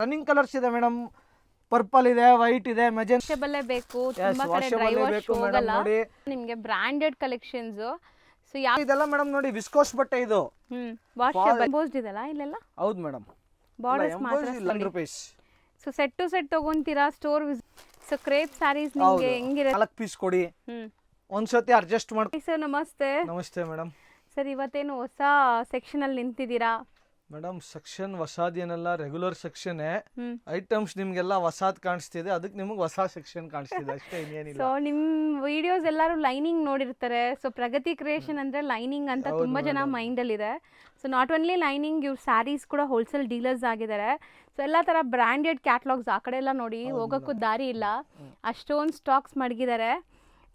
Running colours ಇದೆ madam. Purple ಇದೆ, white ಇದೆ, ಮೆಜೆಂಟಾ ಬೇಕು. ತುಂಬಾ ಕಡೆ ಡ್ರೈ ವಾಶ್ ಹೋಗಲ್ಲ. ನಿಮಗೆ ಬ್ರಾಂಡೆಡ್ ಕಲೆಕ್ಷನ್ಸ್. ಸೊ ಇದೆಲ್ಲ ಮೇಡಮ್ ನೋಡಿ ವಿಸ್ಕೋಸ್ ಬಟ್ಟೆ ಇದು. ವಾಶಬಲ್ ಎಂಬೋಸ್ಡ್ ಇದೆಲ್ಲ ಇಲ್ಲೆಲ್ಲ. ಹೌದು ಮೇಡಮ್. ಬಾರ್ಡರ್ಸ್ ಮಾತ್ರ ₹11. ಸೊ ಸೆಟ್ ಟು ಸೆಟ್ ತಗೊಂತೀರಾ ಸ್ಟೋರ್. ಸೊ ಕ್ರೇಪ್ ಸ್ಯಾರೀಸ್ ನಿಮಗೆ ಹೆಂಗಿರುತ್ತೆ? 4 ಪೀಸ್ ಕೊಡಿ, ಒಂದ್ಸತಿ ಅಡ್ಜಸ್ಟ್ ಮಾಡಿ. ಸರ್ ನಮಸ್ತೆ. ನಮಸ್ತೆ ಮೇಡಮ್. ಸರ್ ಇವತ್ತೇನು ಹೊಸ ಸೆಕ್ಷನ್ ಅಲ್ಲಿ ನಿಂತಿದ್ದೀರಾ? ಮೇಡಮ್ ಸೆಕ್ಷನ್ ಹೊಸದೇನಲ್ಲ, ರೆಗ್ಯುಲರ್ ಸೆಕ್ಷನ್. ಐಟಮ್ಸ್ ನಿಮ್ಗೆಲ್ಲ ಹೊಸದ್ ಕಾಣಿಸ್ತಿದೆ, ಅದಕ್ಕೆ ನಿಮಗೆ ಹೊಸ ಸೆಕ್ಷನ್ ಕಾಣಿಸ್ತಿದೆ ಅಷ್ಟೇ, ಇನ್ನೇನಿಲ್ಲ. ಸೊ ನಿಮ್ ವಿಡಿಯೋಸ್ ಎಲ್ಲರೂ ಲೈನಿಂಗ್ ನೋಡಿರ್ತಾರೆ. ಸೊ ಪ್ರಗತಿ ಕ್ರಿಯೇಷನ್ ಅಂದ್ರೆ ಲೈನಿಂಗ್ ಅಂತ ತುಂಬಾ ಜನ ಮೈಂಡ್ ಅಲ್ಲಿ ಇದೆ. ಸೊ ನಾಟ್ ಓನ್ಲಿ ಲೈನಿಂಗ್, ಇವ್ರ ಸ್ಯಾರೀಸ್ ಕೂಡ ಹೋಲ್ಸೇಲ್ ಡೀಲರ್ಸ್ ಆಗಿದ್ದಾರೆ. ಸೊ ಎಲ್ಲ ತರ ಬ್ರಾಂಡೆಡ್ ಕ್ಯಾಟ್ಲಾಗ್ಸ್ ಆ ಕಡೆ ಎಲ್ಲ ನೋಡಿ ಹೋಗೋಕ್ಕೂ ದಾರಿ ಇಲ್ಲ, ಅಷ್ಟೊಂದು ಸ್ಟಾಕ್ಸ್ ಮಡಗಿದ್ದಾರೆ.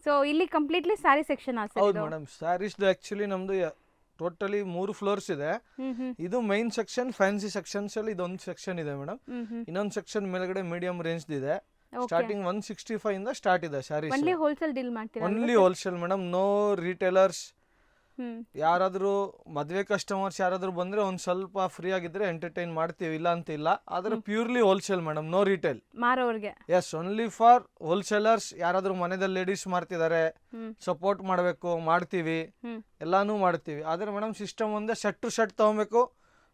ಸೊ ಇಲ್ಲಿ ಕಂಪ್ಲೀಟ್ಲಿ ಸ್ಯಾರಿ ಸೆಕ್ಷನ್. ಹೌದು ಮೇಡಮ್, ಸ್ಯಾರೀಸ್ ಆಕ್ಚುಲಿ ನಮ್ದು ಟೋಟಲಿ 3 ಫ್ಲೋರ್ಸ್ ಇದೆ. ಇದು ಮೈನ್ ಸೆಕ್ಷನ್, ಫ್ಯಾನ್ಸಿ ಸೆಕ್ಷನ್ಸ್ ಅಲ್ಲಿ ಇದೊಂದು ಸೆಕ್ಷನ್ ಇದೆ ಮೇಡಮ್. ಇನ್ನೊಂದು ಸೆಕ್ಷನ್ ಮೇಲ್ಗಡೆ ಮೀಡಿಯಂ ರೇಂಜ್ ಇದೆ. ಸ್ಟಾರ್ಟಿಂಗ್ 165 ಇಂದ ಸ್ಟಾರ್ಟ್ ಇದೆ ಸ್ಯಾರೀಸ್. ಓನ್ಲಿ ಹೋಲ್ಸೇಲ್ ಡೀಲ್ ಮಾಡ್ತೀರಾ? Only wholesale madam, no retailers. ಯಾರಾದ್ರೂ ಮದ್ವೆ ಕಸ್ಟಮರ್ಸ್ ಯಾರಾದ್ರೂ ಬಂದ್ರೆ ಒಂದ್ ಸ್ವಲ್ಪ ಫ್ರೀ ಆಗಿದ್ರೆ ಎಂಟರ್ಟೈನ್ ಮಾಡ್ತೀವಿ, ಇಲ್ಲ ಅಂತ ಇಲ್ಲ. ಆದ್ರೆ purely wholesale madam, no retail. ಮಾರೋರ್ಗೆ ಎಸ್, ಓನ್ಲಿ ಫಾರ್ ಹೋಲ್ಸೇಲರ್ಸ್. ಯಾರಾದ್ರೂ ಮನೆಯಲ್ಲಿ ಲೇಡೀಸ್ ಮಾಡ್ತಿದ್ದಾರೆ, ಸಪೋರ್ಟ್ ಮಾಡಬೇಕು, ಮಾಡ್ತೀವಿ, ಎಲ್ಲಾನು ಮಾಡ್ತೀವಿ. ಆದ್ರೆ ಮೇಡಮ್ ಸಿಸ್ಟಮ್ ಒಂದೇ, ಶರ್ಟ್ ಟು ಶರ್ಟ್ ತಗೊಬೇಕು,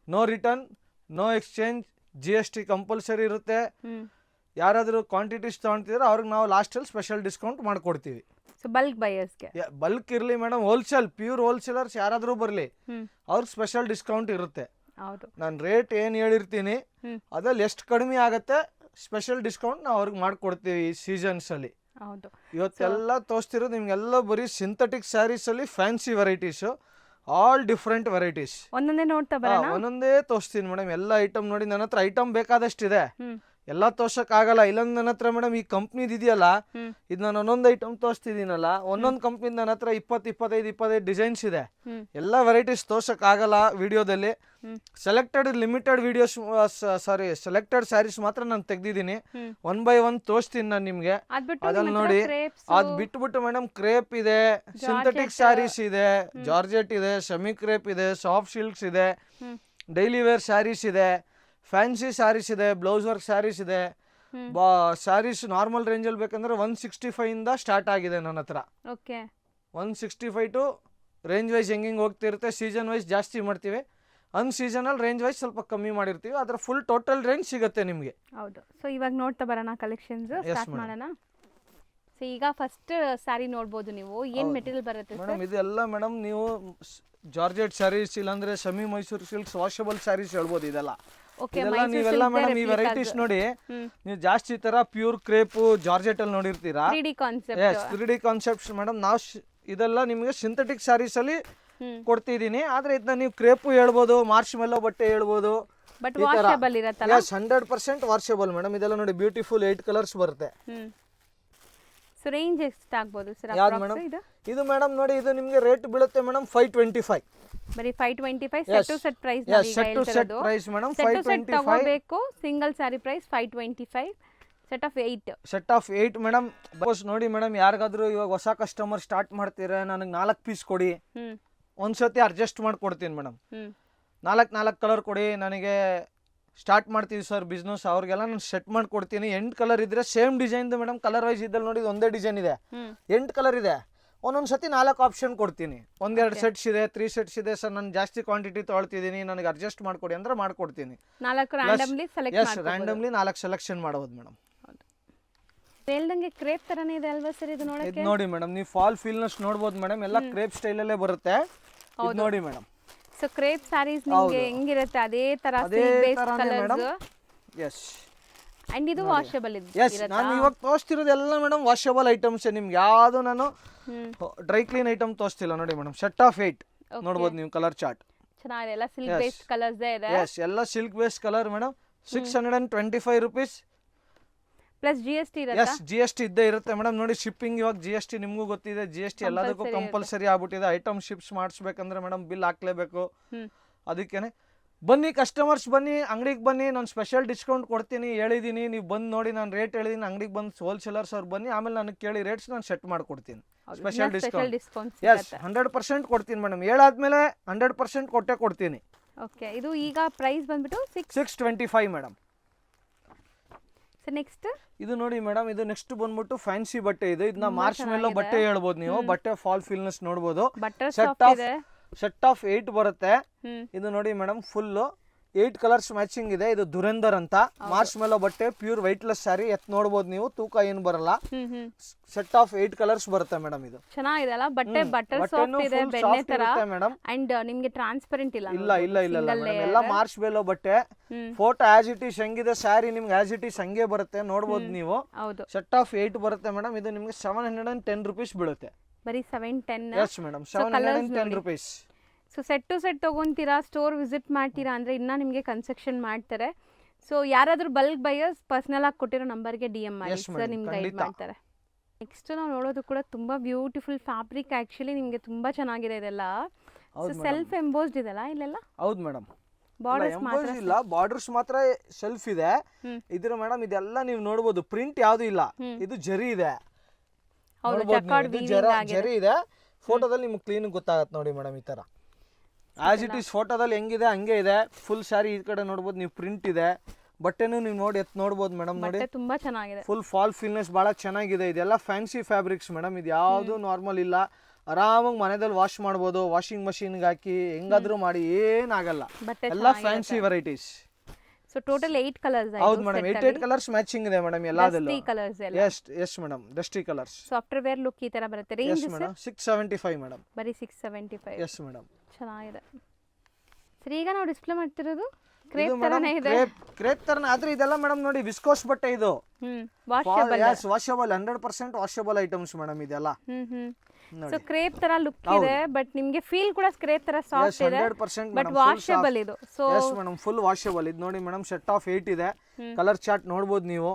no return, no exchange, GST compulsory ಇರುತ್ತೆ. ಯಾರಾದ್ರೂ ಕ್ವಾಂಟಿಟೀಸ್ ತಗೊಂತಿದ್ರೆ ಅವ್ರಿಗೆ ನಾವು ಲಾಸ್ಟಲ್ಲಿ ಸ್ಪೆಷಲ್ ಡಿಸ್ಕೌಂಟ್ ಮಾಡ್ಕೊಡ್ತೀವಿ. ಸೊ ಬಲ್ಕ್ ಬೈಯರ್ಸ್ಗೆ ಬಲ್ಕ್ ಇರಲಿ ಮೇಡಮ್, ಹೋಲ್ಸೇಲ್ ಪ್ಯೂರ್ ಹೋಲ್ಸೇಲರ್ಸ್ ಯಾರಾದ್ರೂ ಬರಲಿ, ಅವ್ರಿಗೆ ಸ್ಪೆಷಲ್ ಡಿಸ್ಕೌಂಟ್ ಇರುತ್ತೆ. ನಾನು ರೇಟ್ ಏನು ಹೇಳಿರ್ತೀನಿ ಅದ್ರಲ್ಲಿ ಎಷ್ಟು ಕಡಿಮೆ ಆಗುತ್ತೆ ಸ್ಪೆಷಲ್ ಡಿಸ್ಕೌಂಟ್ ನಾವು ಅವ್ರಿಗೆ ಮಾಡ್ಕೊಡ್ತೀವಿ ಈ ಸೀಸನ್ಸ್ ಅಲ್ಲಿ. ಇವತ್ತೆಲ್ಲ ತೋರಿಸ್ತಿರೋದು ನಿಮ್ಗೆಲ್ಲ ಬರೀ ಸಿಂಥೆಟಿಕ್ ಸ್ಯಾರೀಸ್ ಅಲ್ಲಿ fancy varieties, all different varieties. ಒಂದೊಂದೇ ನೋಡ್ತಾ ಬರೋಣ, ಒಂದೊಂದೇ ತೋರಿಸ್ತೀನಿ ಮೇಡಮ್. ಎಲ್ಲ ಐಟಮ್ ನೋಡಿ, ನನ್ನ ಹತ್ರ ಐಟಮ್ ಬೇಕಾದಷ್ಟಿದೆ, ಎಲ್ಲ ತೋರ್ಸಕ್ ಆಗಲ್ಲ. ಇಲ್ಲೊಂದು ನನ್ನ ಹತ್ರ ಮೇಡಮ್ ಈ ಕಂಪ್ನಿದ್ ಇದೆಯಲ್ಲ, ಇದು ನಾನು ಒಂದೊಂದು ಐಟಮ್ ತೋರಿಸ್ತಿದ್ದೀನಲ್ಲ, ಒಂದೊಂದು ಕಂಪ್ನಿ ನನ್ನ ಹತ್ರ 20-25 ಡಿಸೈನ್ಸ್ ಇದೆ. ಎಲ್ಲ ವೆರೈಟೀಸ್ ತೋರ್ಸಕ್ ಆಗಲ್ಲ ವಿಡಿಯೋದಲ್ಲಿ. Selected limited videos, selected sarees ಮಾತ್ರ ನಾನು ತೆಗ್ದಿದ್ದೀನಿ. 1 by 1 ತೋರಿಸ್ತೀನಿ ನಾನು ನಿಮ್ಗೆ. ಅದನ್ನ ನೋಡಿ. ಅದ್ ಬಿಟ್ಬಿಟ್ಟು ಮೇಡಮ್ ಕ್ರೇಪ್ ಇದೆ, ಸಿಂಥೆಟಿಕ್ ಸ್ಯಾರೀಸ್ ಇದೆ, ಜಾರ್ಜೆಟ್ ಇದೆ, ಸೆಮಿ ಕ್ರೇಪ್ ಇದೆ, ಸಾಫ್ಟ್ ಸಿಲ್ಕ್ಸ್ ಇದೆ, ಡೈಲಿ ವೇರ್ ಸ್ಯಾರೀಸ್ ಇದೆ, ಫ್ಯಾನ್ಸಿ ಸ್ಯಾರೀಸ್ ಇದೆ, ಬ್ಲೌಸ್ ವರ್ಕ್ ಸ್ಯಾರೀಸ್ ಇದೆ. ಸ್ಯಾರೀಸ್ ನಾರ್ಮಲ್ ರೇಂಜಲ್ಲಿ ಬೇಕಂದ್ರೆ 165 ಇಂದ ಸ್ಟಾರ್ಟ್ ಆಗಿದೆ ನನ್ನ ಹತ್ರ. 165 ಟು ರೇಂಜ್ ವೈಸ್ ಹೆಂಗೆ ಹೋಗ್ತಿರುತ್ತೆ. ಸೀಸನ್ ವೈಸ್ ಜಾಸ್ತಿ ಮಾಡ್ತೀವಿ, ಅನ್ಸೀಸನಲ್ ರೇಂಜ್ ವೈಸ್ ಸ್ವಲ್ಪ ಕಮ್ಮಿ ಮಾಡಿರ್ತೀವಿ. ಅದರ ಫುಲ್ ಟೋಟಲ್ ರೇಂಜ್ ಸಿಗುತ್ತೆ ನಿಮಗೆ. ಹೌದು. ಸೊ ಇವಾಗ ನೋಡ್ತಾ ಬರೋಣ ಕಲೆಕ್ಷನ್ಸ್, ಸ್ಟಾರ್ಟ್ ಮಾಡೋಣ. ಸೊ ಈಗ ಫಸ್ಟ್ ಸ್ಯಾರಿ ನೋಡ್ಬೋದು ನೀವು. ಏನ್ ಮೆಟೀರಿಯಲ್ ಬರುತ್ತೆ ಮೇಡಮ್? ಇದೆಲ್ಲ ಮೇಡಮ್ ನೀವು ಜಾರ್ಜೆಟ್ ಸ್ಯಾರೀಸ್, ಇಲ್ಲಾಂದ್ರೆ semi Mysore silks, washable sarees ಹೇಳ್ಬೋದು. ಇದೆಲ್ಲ ನೀವೆಲ್ಲ ಮೇಡಮ್ ಈ ವೆರೈಟೀಸ್ ನೋಡಿ, ನೀವು ಜಾಸ್ತಿ ತರ ಪ್ಯೂರ್ ಕ್ರೇಪ್ ಜಾರ್ಜೆಟ್ ಅಲ್ಲಿ ನೋಡಿರ್ತೀರಾ. 3D concepts madam. ನಾವು ಇದೆಲ್ಲ ನಿಮಗೆ ಸಿಂಥೆಟಿಕ್ ಸ್ಯಾರೀಸ್ ಅಲ್ಲಿ ಕೊಡ್ತಿದೀನಿ. ಆದ್ರೆ ಇದನ್ನ ನೀವು ಕ್ರೇಪ್ ಹೇಳ್ಬೋದು, ಮಾರ್ಚ್ ಮೆಲ್ಲೋ ಬಟ್ಟೆ ಹೇಳ್ಬೋದು. 100% ವಾಷಬಲ್ ಮೇಡಮ್. ಇದೆಲ್ಲ ನೋಡಿ ಬ್ಯೂಟಿಫುಲ್ 8 ಕಲರ್ಸ್ ಬರುತ್ತೆ. ಸೊ ರೇಂಜ್ ಎಷ್ಟು ಆಗ್ಬೋದು ಸರ್? ಯಾವುದು ಮೇಡಮ್? ಇದು ಮೇಡಮ್ ನೋಡಿ, ಇದು ನಿಮಗೆ ರೇಟ್ ಬೀಳುತ್ತೆ ಮೇಡಮ್ 525. ಬರೀ 525 set to set price. Set to set price madam 525. ತಗೋಬೇಕು single sari price 525. Set of 8. Set of 8 madam. Suppose ನೋಡಿ ಮೇಡಮ್, ಯಾರಿಗಾದ್ರೂ ಇವಾಗ ಹೊಸ ಕಸ್ಟಮರ್ ಸ್ಟಾರ್ಟ್ ಮಾಡ್ತೀರಾ, ನನಗೆ 4 ಪೀಸ್ ಕೊಡಿ, ಒಂದ್ಸತಿ ಅಡ್ಜಸ್ಟ್ ಮಾಡ್ಕೊಡ್ತೀನಿ ಮೇಡಮ್. 4 ಕಲರ್ ಕೊಡಿ, ನನಗೆ ಸ್ಟಾರ್ಟ್ ಮಾಡ್ತೀವಿ ಸರ್ ಬಿಸ್ನೆಸ್, ಅವ್ರಿಗೆಲ್ಲ ನಾನು ಸೆಟ್ ಮಾಡ್ಕೊಡ್ತೀನಿ. 8 ಕಲರ್ ಇದ್ರೆ same design madam. Colour wise ಇದ್ದಲ್ಲಿ ನೋಡಿ ಒಂದೇ ಡಿಸೈನ್ ಇದೆ, 8 ಕಲರ್ ಇದೆ. ಒಂದೊಂದ್ಸತಿ 4 ಆಪ್ಷನ್ ಕೊಡ್ತೀನಿ. 1-2 ಸೆಟ್ಸ್ ಇದೆ, 3 ಸೆಟ್ಸ್ ಇದೆ ಸರ್, ನಾನು ಜಾಸ್ತಿ ಕ್ವಾಂಟಿಟಿ ತೊಗೊಳ್ತಿದ್ದೀನಿ, ನನಗೆ ಅಡ್ಜಸ್ಟ್ ಮಾಡ್ಕೊಡಿ ಅಂದ್ರೆ ಮಾಡ್ಕೊಡ್ತೀನಿ. 4 ರ್ಯಾಂಡಮ್ಲಿ ರ್ಯಾಂಡಮ್ಲಿ 4 ಸೆಲೆಕ್ಷನ್ ಮಾಡಬಹುದು ಮೇಡಮ್. ಹೇಳ್ದಂಗೆ ಕ್ರೇಪ್ ತರನೇ ಇದೆ ಅಲ್ವಾ ಸರ್ ಇದು ನೋಡಕ್ಕೆ? ಇದು ನೋಡಿ ಮೇಡಮ್, ನೀವು ಫಾಲ್ ಫೀಲ್ನೆಸ್ ನೋಡಬಹುದು ಮೇಡಮ್. ಎಲ್ಲ ಕ್ರೇಪ್ ಸ್ಟೈಲ್ ಅಲ್ಲೇ ಬರುತ್ತೆ. ಇದು ನೋಡಿ ಮೇಡಮ್. ಸೊ ಕ್ರೇಪ್ ಸ್ಯಾರೀಸ್ ನಿಮಗೆ ಹೆಂಗಿರುತ್ತೆ ಅದೇ ತರ silk base colours. Yes, and ಇದು ವಾಷಬಲ್ ಇದೆ. ಎಸ್, ನಾನು ಇವಾಗ ತೋರಿಸ್ತಿರೋದೆಲ್ಲ ಮೇಡಮ್ ವಾಷಬಲ್ ಐಟಮ್ಸ್. ನಿಮ್ಗೆ ಯಾವುದು ನಾನು ಡ್ರೈ ಕ್ಲೀನ್ ಐಟಮ್ ತೋರಿಸ್ತಿಲ್ಲ. ನೋಡಿ ಮೇಡಮ್, ಸೆಟ್ ಆಫ್ 8 ನೋಡಬಹುದು ನೀವು. ಕಲರ್ ಚಾರ್ಟ್ ಚೆನ್ನಾಗಿದೆ, ಎಲ್ಲ ಸಿಲ್ಕ್ ಬೇಸ್ ಕಲರ್ಸ್ ಇದೆ. ಎಸ್, ಎಲ್ಲ silk base colour madam. 625 rupees plus GST ಇರುತ್ತೆ. ಎಸ್, GST ಇದ್ದೇ ಇರುತ್ತೆ ಮೇಡಮ್. ನೋಡಿ ಶಿಪ್ಪಿಂಗ್, ಇವಾಗ GST ನಿಮಗೂ ಗೊತ್ತಿದೆ, GST ಎಲ್ಲದಕ್ಕೂ ಕಂಪಲ್ಸರಿ ಆಗ್ಬಿಟ್ಟಿದೆ. ಐಟಮ್ ಶಿಪ್ಸ್ ಮಾಡಿಸ್ಬೇಕಂದ್ರೆ ಮೇಡಮ್ ಬಿಲ್ ಹಾಕ್ಲೇಬೇಕು. ಅದಕ್ಕೇನೆ ಬನ್ನಿ ಕಸ್ಟಮರ್ಸ್, ಬನ್ನಿ ಅಂಗಡಿಗೆ ಬನ್ನಿ, ನಾನು ಸ್ಪೆಷಲ್ ಡಿಸ್ಕೌಂಟ್ ಕೊಡ್ತೀನಿ ಹೇಳಿದ್ದೀನಿ. ನೀವು ಬಂದು ನೋಡಿ, ನಾನು ರೇಟ್ ಹೇಳಿದ್ದೀನಿ, anಗಡಿಗೆ ಬಂದು ಹೋಲ್ಸೇಲರ್ಸ್ ಅವ್ರು ಬನ್ನಿ, ಆಮೇಲೆ ನನಗೆ ಕೇಳಿ ರೇಟ್ಸ್ ನಾನು ಸೆಟ್ ಮಾಡ್ಕೊಡ್ತೀನಿ. ಸ್ಪೆಷಲ್ ಡಿಸ್ಕೌಂಟ್ ಎಸ್ 100% ಕೊಡ್ತೀನಿ ಮೇಡಮ್. ಹೇಳಾದ್ಮೇಲೆ 100% ಕೊಟ್ಟೆ ಕೊಡ್ತೀನಿ. ಓಕೆ, ಇದು ಈಗ ಪ್ರೈಸ್ ಬಂದ್ಬಿಟ್ಟು 625 ಮೇಡಮ್. ಸೊ ನೆಕ್ಸ್ಟ್ ಇದು ನೋಡಿ ಮೇಡಮ್, ಇದು ನೆಕ್ಸ್ಟ್ ಬಂದ್ಬಿಟ್ಟು ಫ್ಯಾನ್ಸಿ ಬಟ್ಟೆ ಇದು. ಇದನ್ನ ಮಾರ್ಚ್ ಮೇಲೋ ಬಟ್ಟೆ ಹೇಳ್ಬೋದು ನೀವು. ಬಟ್ಟೆ ಫಾಲ್ ಫಿಲ್ನೆಸ್ ನೋಡ್ಬೋದು. ಬಟರ್ ಸೆಟ್ ಸಾಫ್ಟ್ ಆಫ್ ಇದೆ. ಸೆಟ್ ಆಫ್ 8 ಬರುತ್ತೆ. ಇದು ನೋಡಿ ಮೇಡಮ್, ಫುಲ್ 8 ಕಲರ್ಸ್ ಮ್ಯಾಚಿಂಗ್ ಇದೆ. ಇದು ದುರಂದರ್ ಅಂತ ಮಾರ್ಚ್ ಮೇಲೋ ಬಟ್ಟೆ, ಪ್ಯೂರ್ ವೈಟ್ಲೆಸ್ ಸ್ಯಾರಿ. ನೋಡ್ಬೋದು ನೀವು, ತೂಕ ಏನು ಬರಲ್ಲ. ಸೆಟ್ ಆಫ್ 8 ಕಲರ್ಸ್ ಬರುತ್ತೆ ಮೇಡಮ್. ಇದು ಚೆನ್ನಾಗಿದೆ ಅಲ್ಲ ಬಟ್ಟೆ, ಬಟರ್ ಸಾಫ್ಟ್ ಇದೆ, ಬೆಣ್ಣೆ ತರ ಮೇಡಮ್. ಅಂಡ್ ನಿಮ್ಗೆ ಟ್ರಾನ್ಸ್ಪರೆಂಟ್ ಇಲ್ಲ. ಇಲ್ಲ ಎಲ್ಲ ಮಾರ್ಚ್ ಮೇಲೋ ಬಟ್ಟೆ. ಫೋಟೋ ಆಸ್ ಇಟ್ ಈಸ್ ಹೆಂಗಿದೆ, ಸ್ಯಾರಿ ನಿಮ್ಗೆ ಆಸ್ ಇಟ್ ಈಸ್ ಹಂಗೆ ಬರುತ್ತೆ, ನೋಡ್ಬೋದು ನೀವು. ಹೌದು. ಸೆಟ್ ಆಫ್ 8 ಬರುತ್ತೆ ಮೇಡಮ್. ಇದು ನಿಮ್ಗೆ 710 rupees ಬೀಳುತ್ತೆ. ಬರೀ 710. Yes madam, 710 rupees. So set to set ತೊಗೊತೀರಾ, ಸ್ಟೋರ್ ವಿಸಿಟ್ ಮಾಡ್ತೀರಾ ಅಂದರೆ ಇನ್ನೂ ನಿಮಗೆ ಕನ್ಸೆಕ್ಷನ್ ಮಾಡ್ತಾರೆ. ಸೊ ಯಾರಾದರೂ ಬಲ್ಕ್ ಬೈಯರ್ಸ್ ಪರ್ಸ್ನಲ್ ಆಗಿ ಕೊಟ್ಟಿರೋ ನಂಬರ್ಗೆ DM ಮಾಡಿ ಸರ್, ನಿಮ್ಗೆ ಗೈಡ್ ಮಾಡ್ತಾರೆ. ನೆಕ್ಸ್ಟ್ ನಾವು ನೋಡೋದು ಕೂಡ ತುಂಬ ಬ್ಯೂಟಿಫುಲ್ ಫ್ಯಾಬ್ರಿಕ್. ಆ್ಯಕ್ಚುಲಿ ನಿಮಗೆ ತುಂಬ ಚೆನ್ನಾಗಿದೆ ಇದೆಲ್ಲ. ಸೊ ಸೆಲ್ಫ್ ಎಂಬೋಸ್ಡ್ ಇದೆಲ್ಲ ಇಲ್ಲೆಲ್ಲ. ಹೌದು ಮೇಡಮ್, ಬಾರ್ಡರ್ಸ್ ಮಾತ್ರ ಇಲ್ಲ, ಬಾರ್ಡರ್ಸ್ ಮಾತ್ರ ಸೆಲ್ಫ್ ಇದೆ. ಇದ್ರ ಮೇಡಮ್ ಇದೆಲ್ಲ ನೀವು ನೋಡ್ಬೋದು, ಪ್ರಿಂಟ್ ಯಾವ್ದು ಇಲ್ಲ. ಇದು ಜರಿ ಇದೆ, ಜರಿ ಇದೆ. ಫೋಟೋದಲ್ಲಿ ನಿಮ್ಗೆ ಕ್ಲೀನ್ ಗೊತ್ತಾಗತ್ತೆ ನೋಡಿ ಮೇಡಮ್. ಈ ತರ ಆಸ್ ಇಟ್ ಈಸ್ ಫೋಟೋದಲ್ಲಿ ಹೆಂಗಿದೆ ಹಂಗೆ ಇದೆ. ಫುಲ್ ಸ್ಯಾರಿ ಈ ಕಡೆ ನೋಡ್ಬೋದು ನೀವು, ಪ್ರಿಂಟ್ ಇದೆ. ಬಟ್ಟೆನೂ ನೀವು ನೋಡಿ ನೋಡ್ಬೋದು ಮೇಡಮ್. ನೋಡಿ ತುಂಬಾ ಚೆನ್ನಾಗಿದೆ, ಫುಲ್ ಫಾಲ್ ಫಿಲ್ನೆಸ್ ಬಹಳ ಚೆನ್ನಾಗಿದೆ. ಇದೆಲ್ಲ ಫ್ಯಾನ್ಸಿ ಫ್ಯಾಬ್ರಿಕ್ಸ್ ಮೇಡಮ್. ಇದು ಯಾವುದು ನಾರ್ಮಲ್ ಇಲ್ಲ. ಆರಾಮಾಗಿ ಮನೆಯಲ್ಲಿ ವಾಶ್ ಮಾಡ್ಬೋದು, ವಾಷಿಂಗ್ ಮಷೀನ್ಗೆ ಹಾಕಿ ಹೆಂಗಾದ್ರೂ ಮಾಡಿ, ಏನಾಗಲ್ಲ. ಎಲ್ಲ fancy varieties. So total 8 colours. ಹೌದು ಮೇಡಮ್, 8 ಕಲರ್ಸ್ ಮ್ಯಾಚಿಂಗ್ ಇದೆ ಮೇಡಮ್ ಎಲ್ಲದಲ್ಲೂ. ಕಲರ್ಸ್ ಎಲ್ಲ. Yes madam, dusty colours. Software wear look ಈ ತರ ಬರುತ್ತೆ. Range madam 675 madam. ಬರೀ 675. ಎಸ್ ಮೇಡಮ್, ಚೆನ್ನಾಗಿದೆ. ಸರಿ, ಈಗ ನಾವು ಡಿಸ್ಪ್ಲೇ ಮಾಡ್ತಿರೋದು ಕ್ರೇಪ್ ತರನೇ ಇದೆ. ಕ್ರೇಪ್ ತರನೇ, ಆದ್ರೆ ಇದೆಲ್ಲ ಮೇಡಮ್ ನೋಡಿ ವಿಸ್ಕೋಸ್ ಬಟ್ಟೆ ಇದು. Washable. Yes, washable, 100% washable items madam ಇದೆಲ್ಲ. ಸೊ ಕ್ರೇಪ್ ತರ ಲುಕ್ ಇದೆ, ಬಟ್ ನಿಮಗೆ ಫೀಲ್ ಕೂಡ ಕ್ರೇಪ್ ತರ ಸಾಫ್ಟ್ ಇದೆ, 100% ಬಟ್ ವಾಷಬಲ್ ಇದು. So yes madam, full washable. ಇದು ನೋಡಿ ಮೇಡಮ್, ಸೆಟ್ ಆಫ್ 8 ಇದೆ. ಕಲರ್ ಚಾರ್ಟ್ ನೋಡಬಹುದು ನೀವು.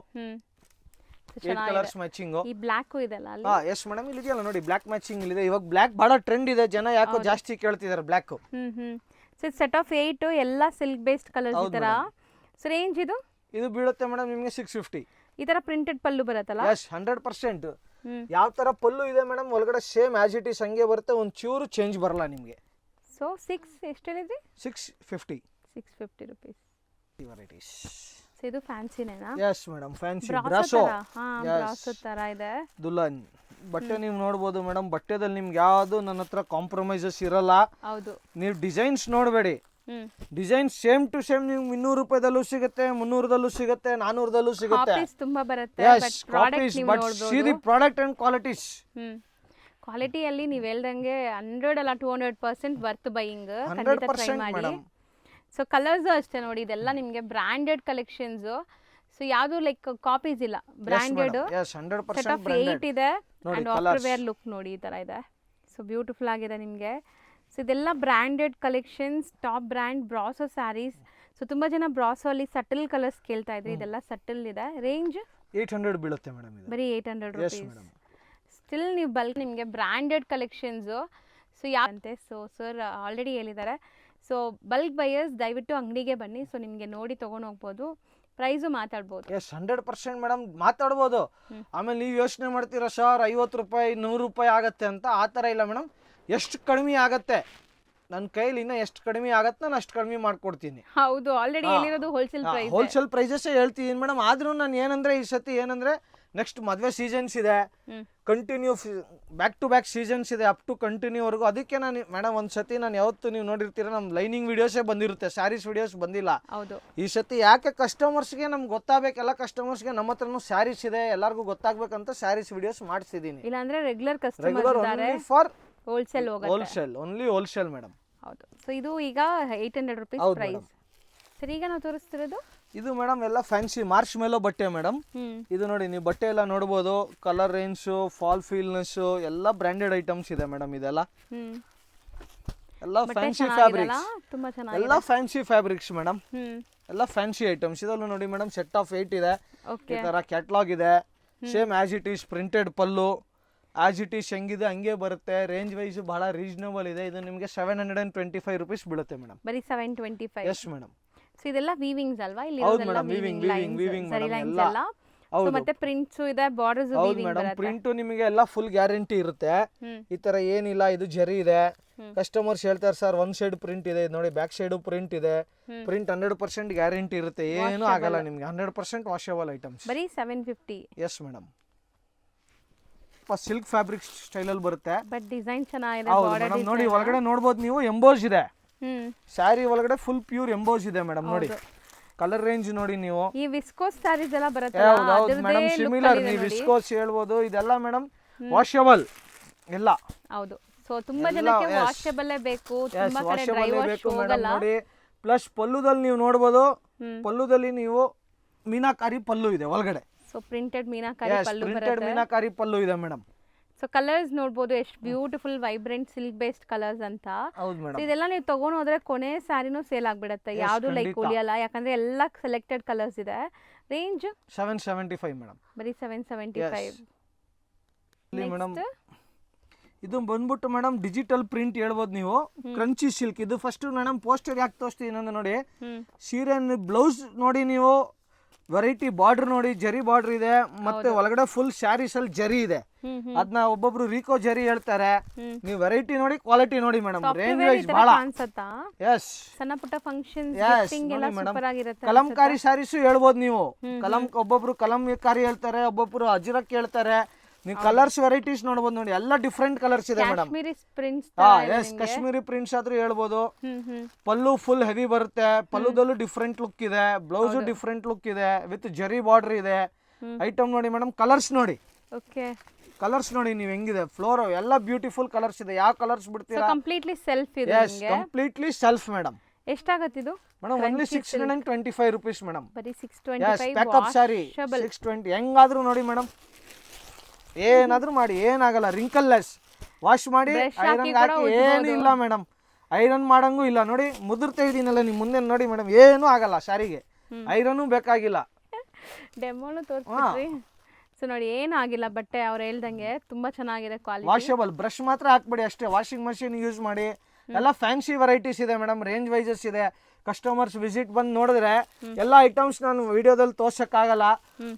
8 ಕಲರ್ಸ್ ಮ್ಯಾಚಿಂಗ್. ಈ ಬ್ಲಾಕ್ ಇದೆಲ್ಲ ಅಲ್ಲಿ. ಎಸ್ ಮೇಡಮ್, ಇಲ್ಲಿ ಇದೆಯಲ್ಲ ನೋಡಿ, ಬ್ಲಾಕ್ ಮ್ಯಾಚಿಂಗ್ ಇದೆ. ಇವಾಗ ಬ್ಲಾಕ್ ಬಹಳ ಟ್ರೆಂಡ್ ಇದೆ, ಜನ ಯಾಕೋ ಜಾಸ್ತಿ ಕೇಳ್ತಿದ್ದಾರೆ ಬ್ಲಾಕ್. ಸೊ ಸೆಟ್ ಆಫ್ 8 ಎಲ್ಲ ಸಿಲ್ಕ್ ಬೇಸ್ಡ್ ಕಲರ್ಸ್ ಈ ತರ. ಸೊ ರೇಂಜ್ ಇದು ಬೀಳುತ್ತೆ ಮೇಡಮ್ ನಿಮಗೆ 650. ಈ ತರ ಪ್ರಿಂಟೆಡ್ ಪಲ್ಲು ಬರುತ್ತಲ್ಲ. ಎಸ್, 100%. ಯಾವ ತರ ಪಲ್ಲು ಇದೆ ಮೇಡಮ್, ಒಳಗಡೆ ಸೇಮ್ ಆಸ್ ಇಟ್ ಈಸ್ ಹಂಗೆ ಬರುತ್ತೆ, ಒಂದು ಚೂರು ಚೇಂಜ್ ಬರಲ್ಲ ನಿಮಗೆ. ಸೊ 6 ಎಷ್ಟು ಹೇಳಿದ್ರಿ? 650. 650 rupees. ವೆರೈಟೀಸ್. ಸೊ ಇದು ಫ್ಯಾನ್ಸಿನೇನಾ? Yes madam, fancy brasso. Brasso ತರ ಇದೆ. ದುಲ್ಹನ್ ಬಟ್ಟೆ ನೀವು ನೋಡ್ಬೋದು ಮೇಡಮ್. ಬಟ್ಟೆದಲ್ಲಿ ನಿಮ್ಗೆ ಯಾವುದು ನನ್ನ ಹತ್ರ ಕಾಂಪ್ರಮೈಸಸ್ ಇರಲ್ಲ. ಹೌದು. ನೀವು ಡಿಸೈನ್ಸ್ ನೋಡಬೇಡಿ, ಡಿಸೈನ್ ಸೇಮ್ ಟು ಸೇಮ್ ನಿಮ್ಗೆ 200 ರೂಪಾಯಿದಲ್ಲೂ ಸಿಗುತ್ತೆ, 300ದಲ್ಲೂ ಸಿಗುತ್ತೆ, 400ದಲ್ಲೂ ಸಿಗುತ್ತೆ. ತುಂಬಾ ಬರುತ್ತೆ, ಬಟ್ ಪ್ರಾಡಕ್ಟ್ ಅಂಡ್ ಕ್ವಾಲಿಟೀಸ್. ಕ್ವಾಲಿಟಿಯಲ್ಲಿ ನೀವು ಹೇಳ್ದಂಗೆ 100 ಅಲ್ಲ 200% ವರ್ತ್ ಬೈಯಿಂಗ್. ಖಂಡಿತ ಟ್ರೈ ಮಾಡಿ. ಸೊ ಕಲರ್ಸ್ ಅಷ್ಟೇ ನೋಡಿ, ಇದೆಲ್ಲ ನಿಮಗೆ ಬ್ರಾಂಡೆಡ್ ಕಲೆಕ್ಷನ್ಸ್. ಸೊ ಯಾವುದು ಲೈಕ್ ಕಾಪೀಸ್ ಇಲ್ಲ, ಬ್ರಾಂಡೆಡ್. ಸೆಟ್ ಆಫ್ 8 ಇದೆ. ಅಂಡ್ ಆಫ್ಟರ್ ವೇರ್ ಲುಕ್ ನೋಡಿ ಈ ತರ ಇದೆ. ಸೊ ಬ್ಯೂಟಿಫುಲ್ ಆಗಿದೆ ನಿಮಗೆ. ಸೊ ಇದೆಲ್ಲ branded collections, top brand Brasso sarees. So ತುಂಬಾ ಜನ ಬ್ರಾಸೋ ಅಲ್ಲಿ ಸಟಲ್ ಕಲರ್ಸ್ ಕೇಳ್ತಾ ಇದ್ರಿ, ಇದೆಲ್ಲ ಸಟಲ್ ಇದೆ. ರೇಂಜ್ 800 ಬೀಳುತ್ತೆ ಮೇಡಮ್. ಇದು ಬರೀ 800 rupees. ಸ್ಟಿಲ್ ನೀವು ಬಲ್ಕ್ ನಿಮಗೆ ಬ್ರ್ಯಾಂಡೆಡ್ ಕಲೆಕ್ಷನ್ಸ್. ಸೊ ಯಾವಂತೆ, ಸೊ ಸರ್ ಆಲ್ರೆಡಿ ಹೇಳಿದ್ದಾರೆ. ಸೊ ಬಲ್ಕ್ ಬೈಯರ್ಸ್ ದಯವಿಟ್ಟು ಅಂಗಡಿಗೆ ಬನ್ನಿ. ಸೊ ನಿಮಗೆ ನೋಡಿ ತೊಗೊಂಡು ಹೋಗ್ಬೋದು, ಪ್ರೈಸು ಮಾತಾಡ್ಬೋದು. ಎಸ್, 100% ಮೇಡಮ್ ಮಾತಾಡ್ಬೋದು. ಆಮೇಲೆ ನೀವು ಯೋಚನೆ ಮಾಡ್ತೀರಾ ಸರ್ 50 ರೂಪಾಯಿ 100 ರೂಪಾಯಿ ಆಗತ್ತೆ ಅಂತ. ಆ ಥರ ಇಲ್ಲ ಮೇಡಮ್, ಎಷ್ಟು ಕಡಿಮೆ ಆಗತ್ತೆ ನನ್ನ ಕೈಲಿ, ಇನ್ನ ಎಷ್ಟು ಕಡಿಮೆ ಆಗತ್ತೆ ನಾನು ಅಷ್ಟು ಕಡಿಮೆ ಮಾಡ್ಕೊಡ್ತೀನಿ. ಹೌದು, ಆಲ್ರೆಡಿ ಹೇಳಿರೋದು ಹೋಲ್ಸೇಲ್ ಪ್ರೈಸ್, ಹೋಲ್ಸೇಲ್ ಪ್ರೈಸಸ್ಸೇ ಹೇಳ್ತಿದ್ದೀನಿ ಮೇಡಮ್. ಆದ್ರೂ ನಾನು ಏನಂದ್ರೆ ಈ ಸತಿ ಏನಂದ್ರೆ ನೆಕ್ಸ್ಟ್ ಮದುವೆ ಸೀಸನ್ಸ್ ಇದೆ, continue back to back seasons ಇದೆ, ಅಪ್ ಟು ಕಂಟಿನ್ಯೂವರೆಗೂ. ಅದಕ್ಕೆ ನಾನು ಮೇಡಮ್ ಒಂದು ಸತಿ ನಾನು ಯಾವತ್ತು ನೀವು ನೋಡಿರ್ತೀರ ನಮ್ಮ ಲೈನಿಂಗ್ ವಿಡಿಯೋಸೇ ಬಂದಿರುತ್ತೆ, ಸ್ಯಾರೀಸ್ ವಿಡಿಯೋಸ್ ಬಂದಿಲ್ಲ. ಹೌದು. ಈ ಸತಿ ಯಾಕೆ ಕಸ್ಟಮರ್ಸ್ಗೆ ನಮ್ಗೆ ಗೊತ್ತಾಗಬೇಕು, ಎಲ್ಲ ಕಸ್ಟಮರ್ಸ್ಗೆ ನಮ್ಮ ಹತ್ರನೂ ಸ್ಯಾರೀಸ್ ಇದೆ, ಎಲ್ಲರಿಗೂ ಗೊತ್ತಾಗಬೇಕಂತ ಸ್ಯಾರೀಸ್ ವಿಡಿಯೋಸ್ ಮಾಡಿಸಿದ್ದೀನಿ. ಇಲ್ಲಾಂದ್ರೆ ರೆಗ್ಯುಲರ್ ಕಸ್ಟಮರ್ ಇದ್ದಾರೆ, ಫಾರ್ ಹೋಲ್ಸೇಲ್ ಹೋಗುತ್ತೆ. Only wholesale madam. ಹೌದು. ಸೊ ಇದು ಈಗ 800 rupees ಪ್ರೈಸ್. ಸರಿ, ಈಗ ನಾವು ತೋರಿಸ್ತಿರೋದು ಇದು ಮೇಡಮ್ ಎಲ್ಲ ಫ್ಯಾನ್ಸಿ ಮಾರ್ಚ್ ಮೇಲೋ ಬಟ್ಟೆ ಮೇಡಮ್. ಇದು ನೋಡಿ ನೀವು ಬಟ್ಟೆ ಎಲ್ಲ ನೋಡ್ಬೋದು, ಕಲರ್ ರೇಂಜು, ಫಾಲ್ ಫೀಲ್ನೆಸ್ ಎಲ್ಲ ಬ್ರಾಂಡೆಡ್ ಐಟಮ್ಸ್ ಇದೆ ಮೇಡಮ್. ಇದೆಲ್ಲ ಎಲ್ಲ ಫ್ಯಾನ್ಸಿ ಫ್ಯಾಬ್ರಿಕ್ಸ್, ಎಲ್ಲ ಫ್ಯಾನ್ಸಿ ಫ್ಯಾಬ್ರಿಕ್ಸ್ ಮೇಡಮ್. ಎಲ್ಲ ಫ್ಯಾನ್ಸಿ ಐಟಮ್ಸ್ ಇದೆಲ್ಲ ನೋಡಿ ಮೇಡಮ್. ಸೆಟ್ ಆಫ್ 8 ಇದೆ. ಈ ತರ ಕ್ಯಾಟ್ಲಾಗ್ ಇದೆ, same as it is printed pallu, as it is ಹೆಂಗಿದೆ ಹಂಗೆ ಬರುತ್ತೆ. ರೇಂಜ್ ವೈಸ್ ಬಹಳ ರೀಸನಬಲ್ ಇದೆ. ಇದು ನಿಮಗೆ 725 rupees ಬೀಳುತ್ತೆ ಮೇಡಮ್. ಬರೀ 725. Yes madam. ಸೊ ಇದೆಲ್ಲ ವೀವಿಂಗ್ಸ್ ಅಲ್ವಾ? ಇಲ್ಲಿ ಇರೋದೆಲ್ಲ ವೀವಿಂಗ್ ಎಲ್ಲ. ಸೊ ಮತ್ತೆ ಪ್ರಿಂಟ್ಸ್ ಇದೆ, ಬಾರ್ಡರ್ಸ್ ಹೌದು ಮೇಡಮ್. ಪ್ರಿಂಟ್ ನಿಮಗೆ ಎಲ್ಲ ಫುಲ್ ಗ್ಯಾರಂಟಿ ಇರುತ್ತೆ. ಈ ತರ ಏನಿಲ್ಲ, ಇದು ಜರಿ ಇದೆ, ಕಸ್ಟಮರ್ಸ್ ಹೇಳ್ತಾರೆ ಸರ್ ಒಂದ್ ಸೈಡ್ ಪ್ರಿಂಟ್ ಇದೆ ನೋಡಿ, ಬ್ಯಾಕ್ ಸೈಡ್ ಪ್ರಿಂಟ್ ಇದೆ, ಪ್ರಿಂಟ್ 100% ಗ್ಯಾರಂಟಿ ಇರುತ್ತೆ, ಏನು ಆಗಲ್ಲ ನಿಮ್ಗೆ, 100% ವಾಷಬಲ್ ಐಟಮ್ಸ್. ಬರೀ 750. Yes madam, silk fabric style ಅಲ್ಲಿ ಬರುತ್ತೆ. ಬಟ್ ಡಿಸೈನ್ ಚೆನ್ನಾಗಿದೆ. ಹೌದು ಮೇಡಮ್, ನೋಡಿ ಒಳಗಡೆ ನೋಡ್ಬೋದು ನೀವು, ಎಂಬೋಸ್ ಇದೆ. ಹ್ಮ್, ಸ್ಯಾರಿ ಒಳಗಡೆ ಫುಲ್ ಪ್ಯೂರ್ ಎಂಬೋಸ್ ಇದೆ ಮೇಡಮ್. ನೋಡಿ ಕಲರ್ ರೇಂಜ್ ನೋಡಿ ನೀವು. ಈ ವಿಸ್ಕೋಸ್ ಸ್ಯಾರೀಸ್ ಎಲ್ಲ ಬರುತ್ತೆ. ಹೌದು ಮೇಡಮ್, ಸಿಮಿಲರ್ ನೀವು ವಿಸ್ಕೋಸ್ ಹೇಳ್ಬೋದು, ಇದೆಲ್ಲ ಮೇಡಮ್ ವಾಷಬಲ್ ಎಲ್ಲ. ಹೌದು, ಸೊ ತುಂಬಾ ಜನಕ್ಕೆ ವಾಷಬಲ್ ಬೇಕು, ತುಂಬಾ ಕಡೆ ಡ್ರೈ ವಾಶ್ ಹೋಗಲ್ಲ. ನೋಡಿ ಪ್ಲಸ್ ಪಲ್ಲುದಲ್ಲಿ ನೀವು ನೋಡಬಹುದು, ಪಲ್ಲುದಲ್ಲಿ ನೀವು ಮೀನಾಕಾರಿ ಪಲ್ಲು ಇದೆ ಒಳಗಡೆ. ಸೊ ಪ್ರಿಂಟೆಡ್ ಮೀನಾಕಾರಿ ಪಲ್ಲು ಬರುತ್ತೆ. ಪ್ರಿಂಟೆಡ್ ಮೀನಾಕಾರಿ ಪಲ್ಲು ಇದೆ ಮೇಡಮ್. ಸೊ ಕಲರ್ಸ್ ನೋಡ್ಬೋದು ಎಷ್ಟು beautiful vibrant silk based colours ಅಂತ. ಹೌದು ಮೇಡಮ್, ಇದೆಲ್ಲ ನೀವು ತಗೊಂಡ್ ಹೋದ್ರೆ ಕೊನೆ ಸ್ಯಾರಿನೂ ಸೇಲ್ ಆಗ್ಬಿಡುತ್ತೆ, ಯಾವ್ದು ಲೈಕ್ ಉಳಿಯಲ್ಲ, ಯಾಕಂದ್ರೆ ಎಲ್ಲ ಸೆಲೆಕ್ಟೆಡ್ ಕಲರ್ಸ್ ಇದೆ. ರೇಂಜ್ 775 ಮೇಡಮ್, ಬರೀ 775. ಮೇಡಮ್ ಇದು ಬಂದ್ಬಿಟ್ಟು ಮೇಡಮ್ ಡಿಜಿಟಲ್ ಪ್ರಿಂಟ್ ಹೇಳ್ಬೋದು ನೀವು, ಕ್ರಂಚಿ ಸಿಲ್ಕ್. ಇದು ಫಸ್ಟ್ ಮೇಡಮ್ ಪೋಸ್ಟರ್ ಯಾಕೆ ತೋರಿಸ್ತೀವಿ ಇನ್ನೊಂದು ನೋಡಿ, ಸೀರೆ ಬ್ಲೌಸ್ ನೋಡಿ ನೀವು, ವೆರೈಟಿ ಬಾರ್ಡರ್ ನೋಡಿ, ಜರಿ ಬಾರ್ಡರ್ ಇದೆ, ಮತ್ತೆ ಒಳಗಡೆ ಫುಲ್ ಸ್ಯಾರೀಸ್ ಅಲ್ಲಿ ಜರಿ ಇದೆ. ಅದನ್ನ ಒಬ್ಬೊಬ್ರು ರೀಕೋ ಜರಿ ಹೇಳ್ತಾರೆ. ನೀವು ವೆರೈಟಿ ನೋಡಿ, ಕ್ವಾಲಿಟಿ ನೋಡಿ ಮೇಡಮ್, ರೇಂಜ್ ವೈಸ್ ಬಹಳ ಅನ್ಸುತ್ತಾ. ಎಸ್, ಸಣ್ಣ ಪುಟ್ಟ ಫಂಕ್ಷನ್ಸ್ ನೋಡಿ ಮೇಡಮ್, ಕಲಂಕಾರಿ ಸ್ಯಾರೀಸ್ ಹೇಳ್ಬೋದು ನೀವು. ಒಬ್ಬೊಬ್ರು ಕಲಂಕಾರಿ ಹೇಳ್ತಾರೆ, ಒಬ್ಬೊಬ್ರು ಅಜ್ರಕ್ ಹೇಳ್ತಾರೆ. ನೀವು ಕಲರ್ಸ್ ವೆರೈಟೀಸ್ ನೋಡಬಹುದು ನೋಡಿ, ಎಲ್ಲ ಡಿಫ್ರೆಂಟ್ ಕಲರ್ಸ್ ಇದೆ ಮೇಡಮ್. ಕಾಶ್ಮೀರಿ ಪ್ರಿಂಟ್ಸ್ ಆದ್ರೂ ಹೇಳ್ಬೋದು. ಪಲ್ಲು ಫುಲ್ ಹೆವಿ ಬರುತ್ತೆ, ಪಲ್ಲುದಲ್ಲೂ ಡಿಫ್ರೆಂಟ್ ಲುಕ್ ಇದೆ, ಬ್ಲೌಸ್ ಡಿಫ್ರೆಂಟ್ ಲುಕ್ ಇದೆ, ವಿತ್ ಜರಿ ಬಾರ್ಡರ್ ಇದೆ. ಐಟಮ್ ನೋಡಿ ಮೇಡಮ್, ಕಲರ್ಸ್ ನೋಡಿ, ಕಲರ್ಸ್ ನೋಡಿ ನೀವು ಹೆಂಗಿದೆ, ಫ್ಲೋರ್ ಎಲ್ಲ ಬ್ಯೂಟಿಫುಲ್ ಕಲರ್ಸ್ ಇದೆ. ಯಾವ ಕಲರ್ಸ್ ಬಿಡ್ತೀರಾ, ಕಂಪ್ಲೀಟ್ಲಿ ಸೆಲ್ಫ್ ಇದೆ. Completely self madam. ಎಷ್ಟಾಗತ್ತೆ ಇದು ಮೇಡಮ್? Only 625 rupees madam. ಬರೀ 625. ಪ್ಯಾಕಪ್ ಸಾರಿ 620. ಹೆಂಗಾದ್ರೂ ನೋಡಿ ಮೇಡಮ್, ಏನಾದ್ರೂ ಮಾಡಿ ಏನಾಗಲ್ಲ, ರಿಂಕಲ್ಲೆಸ್. ವಾಶ್ ಮಾಡಿ ಐರನ್ ಹಾಕಿ ಏನು ಇಲ್ಲ ಮೇಡಮ್, ಐರನ್ ಮಾಡಂಗೂ ಇಲ್ಲ. ನೋಡಿ ಮುದುರ್ತಾ ಇದೀನಲ್ಲ ನಿಮ್ ಮುಂದೆ ನೋಡಿ ಮೇಡಮ್, ಏನೂ ಆಗಲ್ಲ ಸಾರಿಗೆ, ಐರನ್ನು ಬೇಕಾಗಿಲ್ಲ. ಡೆಮೋನು ತೋರಿಸ್ಬಿಟ್ರಿ. ಸೊ ನೋಡಿ ಏನಾಗಿಲ್ಲ, ಬಟ್ಟೆ ಅವ್ರು ಹೇಳ್ದಂಗೆ ತುಂಬಾ ಚೆನ್ನಾಗಿದೆ ಕ್ವಾಲಿಟಿ. ವಾಷಬಲ್, ಬ್ರಷ್ ಮಾತ್ರ ಹಾಕ್ಬೇಡಿ ಅಷ್ಟೇ, ವಾಷಿಂಗ್ ಮಷಿನ್ ಯೂಸ್ ಮಾಡಿ. ಎಲ್ಲ ಫ್ಯಾನ್ಸಿ ವೆರೈಟೀಸ್ ಇದೆ ಮೇಡಮ್, ರೇಂಜ್ ವೈಸಸ್ ಇದೆ. ಕಸ್ಟಮರ್ಸ್ ವಿಸಿಟ್ ಬಂದು ನೋಡಿದ್ರೆ ಎಲ್ಲ ಐಟಮ್ಸ್ ನಾನು ವಿಡಿಯೋದಲ್ಲಿ ತೋರ್ಸಕ್ಕಾಗಲ್ಲ.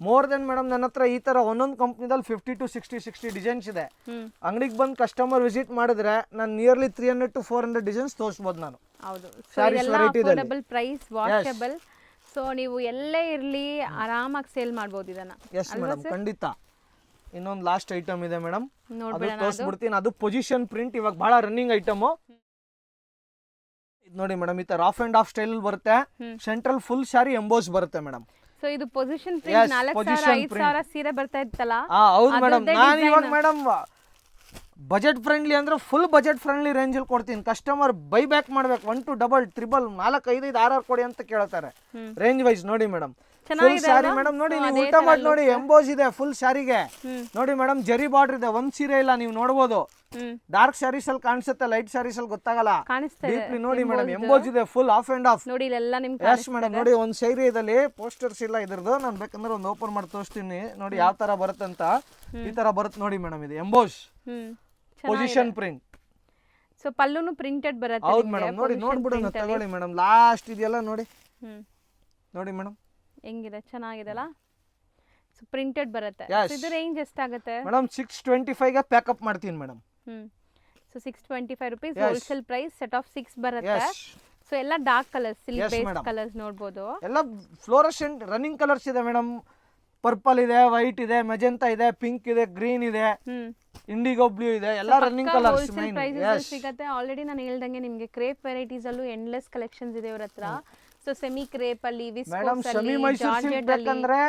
ಮೋರ್ ದೆನ್ ಮೇಡಮ್, ನನ್ನ ಹತ್ರ ಈ ತರ ಒಂದೊಂದು ಕಂಪ್ನಿದಲ್ಲಿ 50 to 60 ಡಿಸೈನ್ಸ್ ಇದೆ. ಅಂಗಡಿಗೆ ಬಂದು ಕಸ್ಟಮರ್ ವಿಸಿಟ್ ಮಾಡಿದ್ರೆ ನಾನು ನಿಯರ್ಲಿ 300 to 400 ಡಿಸೈನ್ಸ್ ತೋರಿಸ್ಬೋದು ನಾನು. ಹೌದು, ಅಫೋರ್ಡಬಲ್ ಪ್ರೈಸ್, ವಾಷಬಲ್. ಸೊ ನೀವು ಎಲ್ಲೇ ಇರ್ಲಿ ಆರಾಮಾಗಿ ಸೇಲ್ ಮಾಡ್ಬೋದು ಇದನ್ನ. ಎಸ್ ಮೇಡಮ್, ಖಂಡಿತ. ಇನ್ನೊಂದು ಲಾಸ್ಟ್ ಐಟಮ್ ಇದೆ ಮೇಡಮ್, ಅದು ತೋರಿಸ್ಬಿಡ್ತೀನಿ. ಅದು ಪೊಸಿಷನ್ ಪ್ರಿಂಟ್, ಇವಾಗ ಬಹಳ ರನ್ನಿಂಗ್ ಐಟಮ್. ನೋಡಿ ಮೇಡಮ್, ಈ ತರ ಆಫ್ ಅಂಡ್ ಆಫ್ ಸ್ಟೈಲ್ ಬರುತ್ತೆ. ಸೆಂಟ್ರಲ್ ಫುಲ್ ಸಾರಿ ಎಂಬೋಸ್ ಬರುತ್ತೆ ಮೇಡಮ್. ಸೊ ಇದು ಪೊಸಿಷನ್ ಪ್ರಿಂಟ್ 4000-5000 ಸೀರೆ ಬರ್ತಾ ಇತ್ತಲ್ಲ. ಹೌದು ಮೇಡಮ್, ನಾನು ಇವಾಗ ಮೇಡಮ್ ಬಜೆಟ್ ಫ್ರೆಂಡ್ಲಿ ಅಂದ್ರೆ ಫುಲ್ ಬಜೆಟ್ ಫ್ರೆಂಡ್ಲಿ ರೇಂಜ್ ಅಲ್ಲಿ ಕೊಡ್ತೀನಿ. ಕಸ್ಟಮರ್ ಬೈ ಬ್ಯಾಕ್ ಮಾಡ್ಬೇಕು, 1 to 2 3 4 5 5 6 ಕೊಡಿ ಅಂತ ಕೇಳ್ತಾರೆ. ರೇಂಜ್ ವೈಸ್ ನೋಡಿ ಮೇಡಮ್, ಫುಲ್ ಸಾರಿ ಮೇಡಮ್. ನೋಡಿ ನೀವು ಊಟ ಮಾಡಿ ನೋಡಿ, ಎಂಬೋಸ್ ಇದೆ ಫುಲ್ ಸಾರಿಗೆ. ನೋಡಿ ಮೇಡಮ್, ಜರಿ ಬಾರ್ಡರ್ ಇದೆ, ಒಂದ್ ಸೀರೆ ಇಲ್ಲ, ನೀವು ನೋಡಬಹುದು. ಡಾರ್ಕ್ ಸ್ಯಾರೀಸ್ ಅಲ್ಲಿ ಕಾಣಿಸುತ್ತೆ, ಲೈಟ್ ಸ್ಯಾರೀಸ್ ಅಲ್ಲಿ ಗೊತ್ತಾಗಲ್ಲ. ಡೀಪ್ಲಿ ನೋಡಿ ಮೇಡಮ್, ಎಂಬೋಸ್ ಇದೆ ಫುಲ್ ಆಫ್ ಅಂಡ್ ಆಫ್. ನೋಡಿ ಇಲ್ಲೆಲ್ಲ ನಿಮ್ಗೆ ಎಸ್ ಮೇಡಮ್, ನೋಡಿ ಒಂದ್ ಸೈರಿಯಲ್ಲಿ ಪೋಸ್ಟರ್ಸ್ ಇಲ್ಲ ಇದ್ರದ್ದು. ನಾನು ಬೇಕಂದ್ರೆ ಒಂದು ಓಪನ್ ಮಾಡಿ ತೋರಿಸ್ತೀನಿ ನೋಡಿ ಯಾವ ತರ ಬರುತ್ತೆ ಅಂತ. ಈ ತರ ಬರುತ್ತೆ ನೋಡಿ ಮೇಡಮ್, ಇದು ಎಂಬೋಸ್ ಪೊಸಿಷನ್ ಪ್ರಿಂಟ್. ಸೊ ಪಲ್ಲುನು ಪ್ರಿಂಟೆಡ್ ಬರುತ್ತೆ. ಹೌದು ಮೇಡಮ್, ನೋಡಿ ನೋಡ್ಬಿಡೋಣ, ತಗೊಳ್ಳಿ ಮೇಡಮ್. ಲಾಸ್ಟ್ ಇದೆಯಲ್ಲ ನೋಡಿ, ನೋಡಿ ಮೇಡಮ್ ಹೆಂಗಿದೆ, ಚೆನ್ನಾಗಿದೆಲ್ಲ. ಸೊ ಪ್ರಿಂಟೆಡ್ ಬರುತ್ತೆ. ಇದು ರೇಂಜ್ ಎಷ್ಟಾಗುತ್ತೆ ಮೇಡಮ್? 625 ಗೆ ಪ್ಯಾಕಪ್ ಮಾಡ್ತೀನಿ madam. So 625 rupees wholesale price, set of 6 ಬರುತ್ತೆ. ಸೊ ಎಲ್ಲ dark colours, silk based colours ನೋಡಬಹುದು. ಎಲ್ಲ ಫ್ಲೋರಸೆಂಟ್ ರನ್ನಿಂಗ್ ಕಲರ್ಸ್ ಇದೆ ಮೇಡಮ್. ಪರ್ಪಲ್ ಇದೆ, ವೈಟ್ ಇದೆ, ಮೆಜೆಂಟಾ ಇದೆ, ಪಿಂಕ್ ಇದೆ, ಗ್ರೀನ್ ಇದೆ, ಇಂಡಿಗೋ ಬ್ಲೂ ಇದೆ, ಎಲ್ಲ ರನ್ನಿಂಗ್ ಕಲರ್ಸ್. ಹೋಲ್ಸೇಲ್ ಪ್ರೈಸಸ್ ಸಿಗುತ್ತೆ. ಆಲ್ರೆಡಿ ನಾನು ಹೇಳ್ದಂಗೆ ನಿಮಗೆ ಕ್ರೇಪ್ ವೆರೈಟೀಸ್ ಅಲ್ಲೂ ಎಂಡ್ಲೆಸ್ ಕಲೆಕ್ಷನ್ಸ್ ಇದೆ ಇವ್ರ ಹತ್ರ. ಸೊ ಸೆಮಿ ಕ್ರೇಪ್ ಅಲ್ಲಿ, ಮೇಡಮ್ ಸೆಮಿ ಮೈಸೂರು ಸಿಲ್ಕ್ ಬೇಕಂದ್ರೆ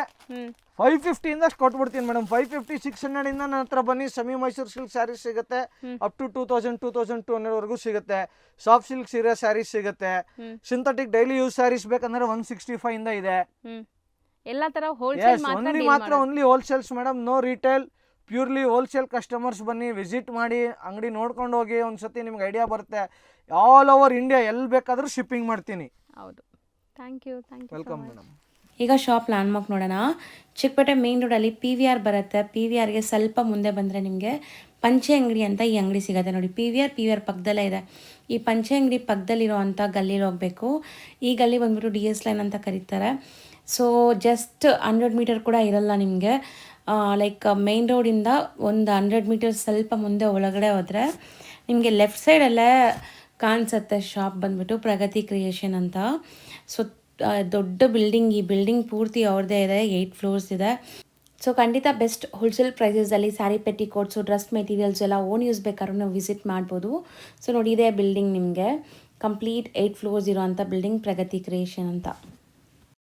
550 ಇಂದ ಕೊಟ್ಬಿಡ್ತೀನಿ ಮೇಡಮ್. 550 600 ಇಂದ ನನ್ನ ಹತ್ರ ಬನ್ನಿ. ಸೆಮಿ ಮೈಸೂರು ಸಿಲ್ಕ್ ಸ್ಯಾರೀಸ್ ಸಿಗುತ್ತೆ, ಅಪ್ ಟು 2000 2200 ವರೆಗೂ ಸಿಗುತ್ತೆ. ಸಾಫ್ಟ್ ಸಿಲ್ಕ್ ಸೀರೆ ಸ್ಯಾರೀಸ್ ಸಿಗುತ್ತೆ. ಸಿಂಥೆಟಿಕ್ ಡೈಲಿ ಯೂಸ್ ಸ್ಯಾರೀಸ್ ಬೇಕಂದ್ರೆ 165 ಇಂದ ಇದೆ. ಎಲ್ಲ ತರ ಹೋಲ್ಸೇಲ್ ಮಾತ್ರ, only wholesales madam, no retail, purely wholesale. Customers ಬನ್ನಿ, ವಿಸಿಟ್ ಮಾಡಿ, ಅಂಗಡಿ ನೋಡ್ಕೊಂಡು ಹೋಗಿ. ಒಂದ್ಸತಿ ನಿಮ್ಗೆ ಐಡಿಯಾ ಬರುತ್ತೆ. ಆಲ್ ಓವರ್ ಇಂಡಿಯಾ ಎಲ್ಲಿ ಬೇಕಾದ್ರೂ ಶಿಪ್ಪಿಂಗ್ ಮಾಡ್ತೀನಿ. ಹೌದು, ಥ್ಯಾಂಕ್ ಯು. Welcome madam. ಈಗ ಶಾಪ್ ಲ್ಯಾಂಡ್ಮಾರ್ಕ್ ನೋಡೋಣ. ಚಿಕ್ಕಪೇಟೆ ಮೇನ್ ರೋಡಲ್ಲಿ PVR ಬರುತ್ತೆ. PVRಗೆ ಸ್ವಲ್ಪ ಮುಂದೆ ಬಂದರೆ ನಿಮಗೆ ಪಂಚೆ ಅಂಗಡಿ ಅಂತ ಈ ಅಂಗಡಿ ಸಿಗುತ್ತೆ ನೋಡಿ. PVR ಪಕ್ಕದಲ್ಲೇ ಇದೆ. ಈ ಪಂಚೆ ಅಂಗಡಿ ಪಕ್ಕದಲ್ಲಿರೋವಂಥ ಗಲ್ಲಿಲಿ ಹೋಗಬೇಕು. ಈ ಗಲ್ಲಿ ಬಂದ್ಬಿಟ್ಟು DS ಲೈನ್ ಅಂತ ಕರೀತಾರೆ. ಸೊ ಜಸ್ಟ್ 100 ಮೀಟರ್ ಕೂಡ ಇರಲ್ಲ ನಿಮಗೆ. ಲೈಕ್ ಮೇನ್ ರೋಡಿಂದ ಒಂದು 100 ಮೀಟರ್ ಸ್ವಲ್ಪ ಮುಂದೆ ಒಳಗಡೆ ಹೋದರೆ ನಿಮಗೆ ಲೆಫ್ಟ್ ಸೈಡಲ್ಲೇ ಕಾಣಿಸುತ್ತೆ ಶಾಪ್ ಬಂದ್ಬಿಟ್ಟು ಪ್ರಗತಿ ಕ್ರಿಯೇಷನ್ ಅಂತ. ಸೊ ದೊಡ್ಡ ಬಿಲ್ಡಿಂಗ್, ಈ ಬಿಲ್ಡಿಂಗ್ ಪೂರ್ತಿ ಅವ್ರದ್ದೇ ಇದೆ, 8 ಫ್ಲೋರ್ಸ್ ಇದೆ. ಸೊ ಖಂಡಿತ ಬೆಸ್ಟ್ ಹೋಲ್ಸೇಲ್ ಪ್ರೈಸಸಲ್ಲಿ ಸ್ಯಾರಿ ಪೆಟಿಕೋಟ್ಸು, ಡ್ರೆಸ್ ಮೆಟೀರಿಯಲ್ಸ್ ಎಲ್ಲ ಓನ್ ಯೂಸ್ ಬೇಕಾದ್ರೂ ನಾವು ವಿಸಿಟ್ ಮಾಡ್ಬೋದು. ಸೊ ನೋಡಿ, ಇದೇ ಬಿಲ್ಡಿಂಗ್ ನಿಮಗೆ ಕಂಪ್ಲೀಟ್ 8 ಫ್ಲೋರ್ಸ್ ಇರೋವಂಥ ಬಿಲ್ಡಿಂಗ್ ಪ್ರಗತಿ ಕ್ರಿಯೇಷನ್ ಅಂತ.